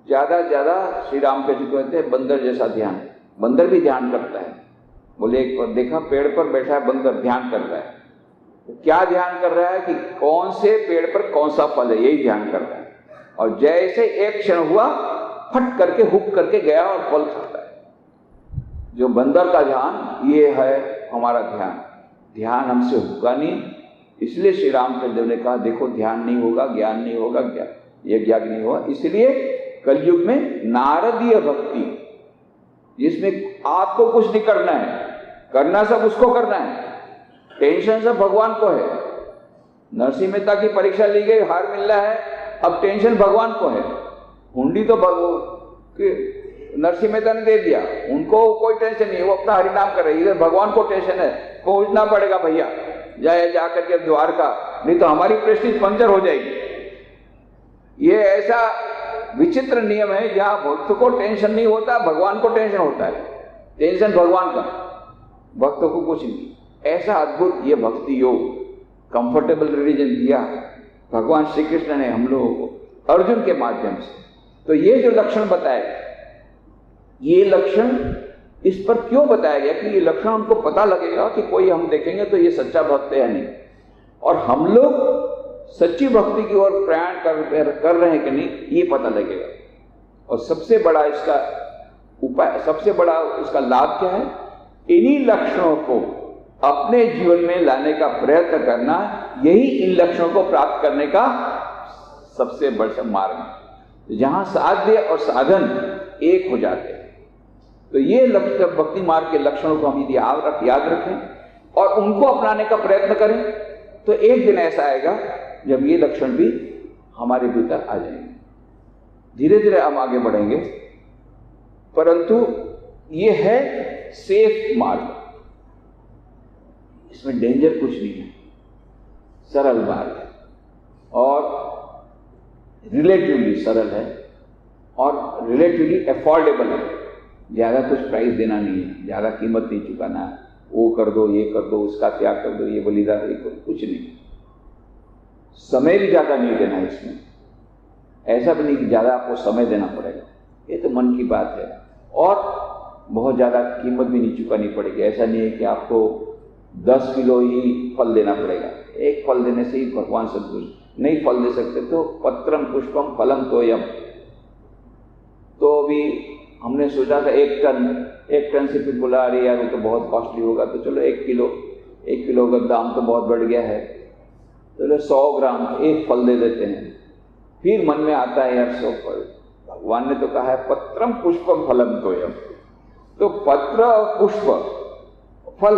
Speaker 1: ज़्यादा श्री राम के जी कहते हैं बंदर जैसा ध्यान। बंदर भी ध्यान करता है। बोले एक बार देखा, पेड़ पर बैठा है बंदर, ध्यान कर रहा है। तो क्या ध्यान कर रहा है कि कौन से पेड़ पर कौन सा फल है, यही ध्यान कर रहा है। और जैसे एक क्षण हुआ, फट करके हुक करके गया और फल खाता है। जो बंदर का ध्यान, ये है हमारा ध्यान। ध्यान हमसे होगा नहीं, इसलिए श्री रामचंद्र देव ने कहा देखो ध्यान नहीं होगा, ज्ञान नहीं होगा, ये ज्ञान नहीं होगा। इसलिए कलयुग में नारदीय भक्ति, जिसमें आपको कुछ नहीं करना है, करना सब उसको करना है, टेंशन सब भगवान को है। नरसिंह मेहता की परीक्षा ली गई, हार मिल रहा है, अब टेंशन भगवान को है। हुंडी तो नरसिंह मेहता ने दे दिया, उनको कोई टेंशन नहीं, वो अपना हरिनाम कर रहे। इधर भगवान को टेंशन है, पहुंचना पड़ेगा भैया, जाकर के द्वारका, नहीं तो हमारी प्रेस्टीज पंचर हो जाएगी। ये ऐसा विचित्र नियम है, जहां भक्त को टेंशन नहीं होता, भगवान को टेंशन होता है। टेंशन भगवान का, भक्तों को कुछ नहीं। ऐसा अद्भुत ये भक्ति योग, कंफर्टेबल रिलीजन दिया भगवान श्री कृष्ण ने हम लोगों को अर्जुन के माध्यम से। तो ये जो लक्षण बताए, ये लक्षण इस पर क्यों बताया गया कि ये लक्षण हमको पता लगेगा कि कोई हम देखेंगे तो ये सच्चा भक्त है या नहीं, और हम लोग सच्ची भक्ति की ओर प्रयाण कर रहे हैं कि नहीं, ये पता लगेगा। और सबसे बड़ा इसका उपाय, सबसे बड़ा इसका लाभ क्या है? इन्हीं लक्षणों को अपने जीवन में लाने का प्रयत्न करना, यही इन लक्षणों को प्राप्त करने का सबसे बड़ा मार्ग है, जहां साध्य और साधन एक हो जाते हैं। तो ये लक्ष्य, भक्ति मार्ग के लक्षणों को हम यदि याद रखें और उनको अपनाने का प्रयत्न करें, तो एक दिन ऐसा आएगा जब ये लक्षण भी हमारे भीतर आ जाएंगे। धीरे धीरे हम आगे बढ़ेंगे, परंतु ये है सेफ मार्ग, इसमें डेंजर कुछ नहीं है, सरल मार्ग है और रिलेटिवली सरल है और रिलेटिवली अफोर्डेबल है। ज़्यादा कुछ प्राइस देना नहीं है, ज़्यादा कीमत नहीं चुकाना है, वो कर दो, ये कर दो, उसका त्याग कर दो, ये बलिदान, ये कुछ नहीं। समय भी ज़्यादा नहीं देना है इसमें, ऐसा भी नहीं कि ज़्यादा आपको समय देना पड़ेगा, ये तो मन की बात है। और बहुत ज़्यादा कीमत भी नहीं चुकानी पड़ेगी, ऐसा नहीं है कि आपको 10 किलो ही फल देना पड़ेगा। एक फल देने से ही भगवान संतुष्ट, नहीं फल दे सकते तो पत्रम पुष्पम फलम तोयम। तो अभी हमने सोचा था 1 टन से, फिर बोला अरे यार वो तो बहुत कॉस्टली होगा, तो चलो 1 किलो का दाम तो बहुत बढ़ गया है, चलो 100 ग्राम एक फल दे देते हैं। फिर मन में आता है यार 100 फल, भगवान ने तो कहा है पत्रम पुष्पम फलम तोयम, तो पत्र पुष्प फल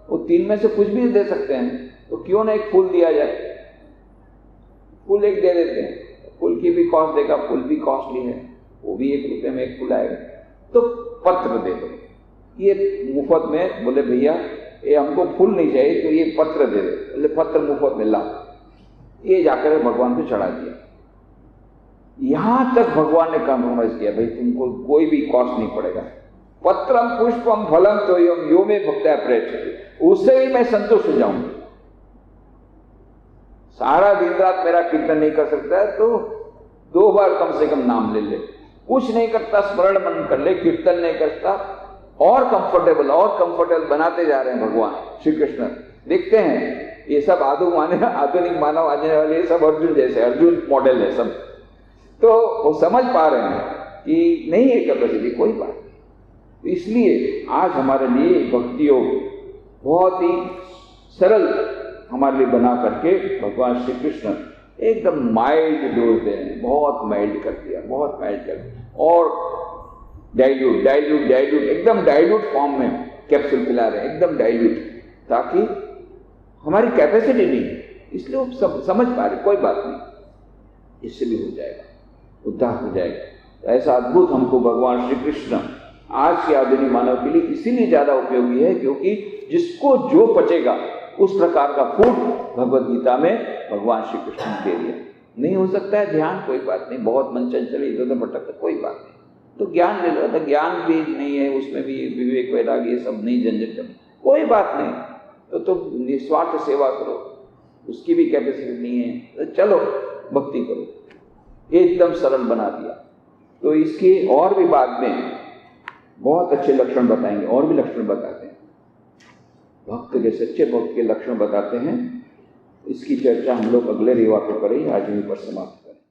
Speaker 1: वो 3 में से कुछ भी दे सकते हैं, तो क्यों ना एक फूल दिया जाए, फूल एक दे देते हैं। फूल की भी कॉस्ट देगा, फूल भी कॉस्टली है, वो भी 1 रुपये में एक फूल आएगा, तो पत्र दे दो। ये मुफ्त में, बोले भैया ये हमको फूल नहीं चाहिए तो ये पत्र दे दे, बोले पत्र मुफ्त में ला, ये जाकर भगवान को चढ़ा दिया। यहां तक भगवान ने कॉम्प्रोमाइज किया, भाई तुमको कोई भी कॉस्ट नहीं पड़ेगा, पत्रम पुष्पम फलम तोयम यो में भक्त्या प्रयच्छति, उससे भी मैं संतुष्ट हो जाऊंगा। सारा दिन रात मेरा कीर्तन नहीं कर सकता है तो 2 बार कम से कम नाम ले ले, कुछ नहीं करता स्मरण मन कर ले, कीर्तन नहीं करता, और कंफर्टेबल बनाते जा रहे हैं भगवान श्री कृष्ण। देखते हैं ये सब आधुनिक मानव आने वाले सब अर्जुन जैसे, अर्जुन मॉडल है सब, तो वो समझ पा रहे हैं कि नहीं है कैपेसिटी, कोई बात। इसलिए आज हमारे लिए भक्ति योग बहुत ही सरल हमारे लिए बना करके भगवान श्री कृष्ण एकदम माइल्ड डोज दे रहे हैं, बहुत माइल्ड कर दिया, बहुत माइल्ड कर दिया। और डाइल्यूट डाइल्यूट डाइल्यूट, एकदम डाइल्यूट फॉर्म में कैप्सूल पिला रहे हैं, एकदम डाइल्यूट, ताकि हमारी कैपेसिटी नहीं, इसलिए वो सब समझ पा रहे कोई बात नहीं, इससे भी हो जाएगा, उद्धार हो जाएगा। ऐसा अद्भुत हमको भगवान श्री कृष्ण आज के आधुनिक मानव के लिए इसीलिए ज्यादा उपयोगी है, क्योंकि जिसको जो पचेगा उस प्रकार का फूड भगवद गीता में भगवान श्री कृष्ण ने दे दिया। नहीं हो सकता है ध्यान, कोई बात नहीं, बहुत मन चंचल इधर उधर भटकता, कोई बात नहीं, तो ज्ञान ले लो। तो ज्ञान भी नहीं है, उसमें भी विवेक वैराग्य ये सब नहीं, झंझट करना, कोई बात नहीं, तो निस्वार्थ सेवा करो, उसकी भी कैपेसिटी नहीं है, तो चलो भक्ति करो, एकदम सरल बना दिया। तो इसके और भी बाद में बहुत अच्छे लक्षण बताएंगे, और भी लक्षण बताते हैं, भक्त के, सच्चे भक्त के लक्षण बताते हैं। इसकी चर्चा हम लोग अगले रविवार को करेंगे, आज यहीं पर समाप्त।